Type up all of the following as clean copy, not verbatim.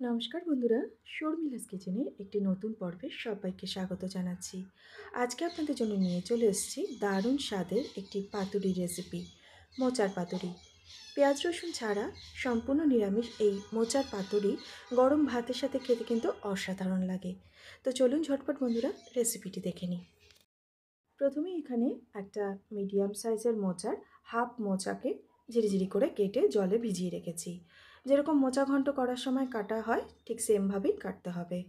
নমস্কার বন্ধুরা, শর্মিলাস কিচেনের একটি নতুন পর্বে সবাইকে স্বাগত জানাচ্ছি। আজকে আপনাদের জন্য নিয়ে চলে এসেছি দারুণ স্বাদের একটি পাতুরি রেসিপি, মোচার পাতুরি। পেঁয়াজ রসুন ছাড়া সম্পূর্ণ নিরামিষ এই মোচার পাতুরি গরম ভাতের সাথে খেতে কিন্তু অসাধারণ লাগে। তো চলুন ঝটপট বন্ধুরা রেসিপিটি দেখে নিই। প্রথমে এখানে একটা মিডিয়াম সাইজের মোচার হাফ মোচাকে ঝিরিঝিরি করে কেটে জলে ভিজিয়ে রেখেছি। যেরকম মোচা ঘন্ট করার সময় কাটা হয় ঠিক সেমভাবেই কাটতে হবে।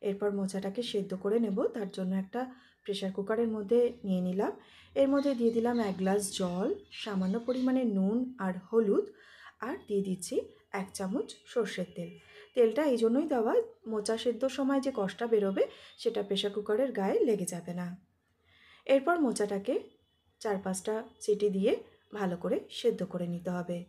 এরপর মোচাটাকে সেদ্ধ করে নেব, তার জন্য একটা প্রেশার কুকারের মধ্যে নিয়ে নিলাম। এর মধ্যে দিয়ে দিলাম 1 গ্লাস জল, সামান্য পরিমাণে নুন আর হলুদ, আর দিয়ে দিচ্ছি 1 চামচ সর্ষের তেল। তেলটা এই জন্যই দেওয়া, মোচা সেদ্ধর সময় যে কষটা বেরোবে সেটা প্রেশার কুকারের গায়ে লেগে যাবে না। এরপর মোচাটাকে 4-5টা সিটি দিয়ে ভালো করে সেদ্ধ করে নিতে হবে।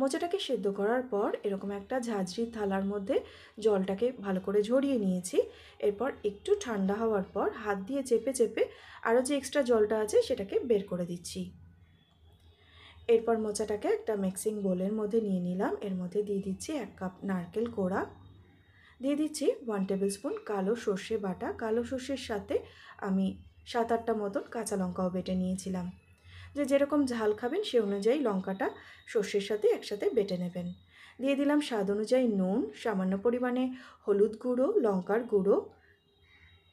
মোচাটাকে সেদ্ধ করার পর এরকম একটা ঝাঁঝরি থালার মধ্যে জলটাকে ভালো করে ঝরিয়ে নিয়েছি। এরপর একটু ঠান্ডা হওয়ার পর হাত দিয়ে চেপে চেপে আরও যে এক্সট্রা জলটা আছে সেটাকে বের করে দিচ্ছি। এরপর মোচাটাকে একটা মিক্সিং বোলের মধ্যে নিয়ে নিলাম। এর মধ্যে দিয়ে দিচ্ছি 1 কাপ নারকেল কোড়া, দিয়ে দিচ্ছি 1 টেবিল স্পুন কালো সর্ষে বাটা। কালো সর্ষের সাথে আমি 7-8টা মতন কাঁচা লঙ্কাও বেটে নিয়েছিলাম। যেরকম ঝাল খাবেন সে অনুযায়ী লঙ্কাটা সর্ষের সাথে একসাথে বেটে নেবেন। দিয়ে দিলাম স্বাদ অনুযায়ী নুন, সামান্য পরিমাণে হলুদ গুঁড়ো, লঙ্কার গুঁড়ো,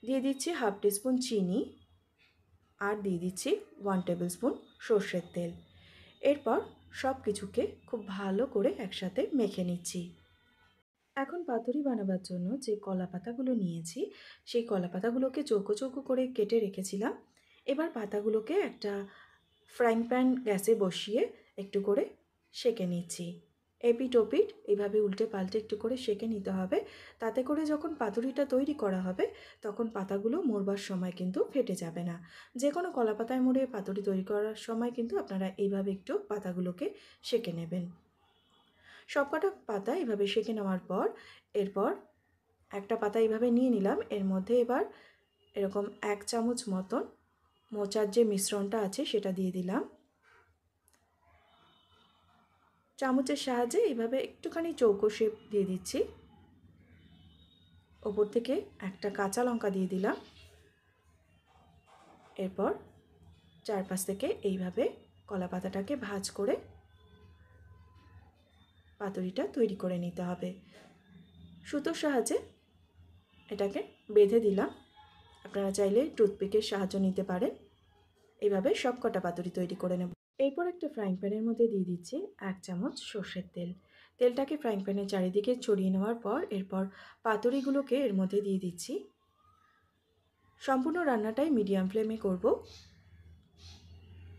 দিয়ে দিচ্ছি হাফ টিস্পুন চিনি, আর দিয়ে দিচ্ছি 1 টেবিল স্পুন সর্ষের তেল। এরপর সব কিছুকে খুব ভালো করে একসাথে মেখে নিচ্ছি। এখন পাতুরি বানাবার জন্য যে কলা পাতাগুলো নিয়েছি সেই কলা পাতাগুলোকে চৌকো চৌকো করে কেটে রেখেছিলাম। এবার পাতাগুলোকে একটা ফ্রাইং প্যান গ্যাসে বসিয়ে একটু করে সেঁকে নিচ্ছি। এপিট ওপিট এইভাবে উল্টে পাল্টে একটু করে সেঁকে নিতে হবে। তাতে করে যখন পাতুরিটা তৈরি করা হবে তখন পাতাগুলো মোড়বার সময় কিন্তু ফেটে যাবে না। যে কোনো কলা পাতায় মুড়ে পাতুরি তৈরি করার সময় কিন্তু আপনারা এইভাবে একটু পাতাগুলোকে সেঁকে নেবেন। সবকটা পাতা এভাবে সেঁকে নেওয়ার পর এরপর একটা পাতা এইভাবে নিয়ে নিলাম। এর মধ্যে এবার এরকম 1 চামচ মতন মোচার যে মিশ্রণটা আছে সেটা দিয়ে দিলাম। চামচের সাহায্যে এইভাবে একটুখানি চৌকো শেপ দিয়ে দিচ্ছি। ওপর থেকে একটা কাঁচা লঙ্কা দিয়ে দিলাম। এরপর চারপাশ থেকে এইভাবে কলা পাতাটাকে ভাঁজ করে পাতুরিটা তৈরি করে নিতে হবে। সুতোর সাহায্যে এটাকে বেঁধে দিলাম। আপনারা চাইলে টুথপিকের সাহায্য নিতে পারেন। এইভাবে সব কটা পাতুরি তৈরি করে নেব। এরপর একটা ফ্রাইং প্যানের মধ্যে দিয়ে দিচ্ছি 1 চামচ সর্ষের তেল। তেলটাকে ফ্রাইং প্যানের চারিদিকে ছড়িয়ে নেওয়ার পর এরপর পাতুরিগুলোকে এর মধ্যে দিয়ে দিচ্ছি। সম্পূর্ণ রান্নাটাই মিডিয়াম ফ্লেমে করব।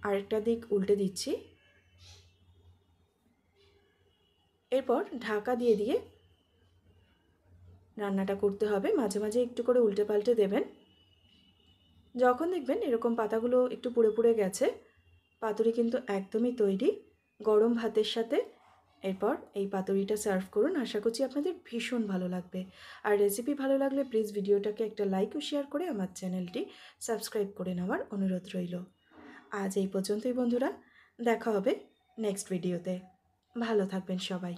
আরেকটা দিক উল্টে দিচ্ছি। এরপর ঢাকা দিয়ে দিয়ে রান্নাটা করতে হবে। মাঝে মাঝে একটু করে উল্টে পাল্টে দেবেন। যখন দেখবেন এরকম পাতাগুলো একটু পুড়ে পুড়ে গেছে, পাতুরি কিন্তু একদমই তৈরি গরম ভাতের সাথে। এরপর এই পাতুরিটা সার্ভ করুন। আশা করছি আপনাদের ভীষণ ভালো লাগবে। আর রেসিপি ভালো লাগলে প্লিজ ভিডিওটাকে একটা লাইক ও শেয়ার করে আমার চ্যানেলটি সাবস্ক্রাইব করে নেওয়ার অনুরোধ রইল। আজ এই পর্যন্তই বন্ধুরা, দেখা হবে নেক্সট ভিডিওতে। ভালো থাকবেন সবাই।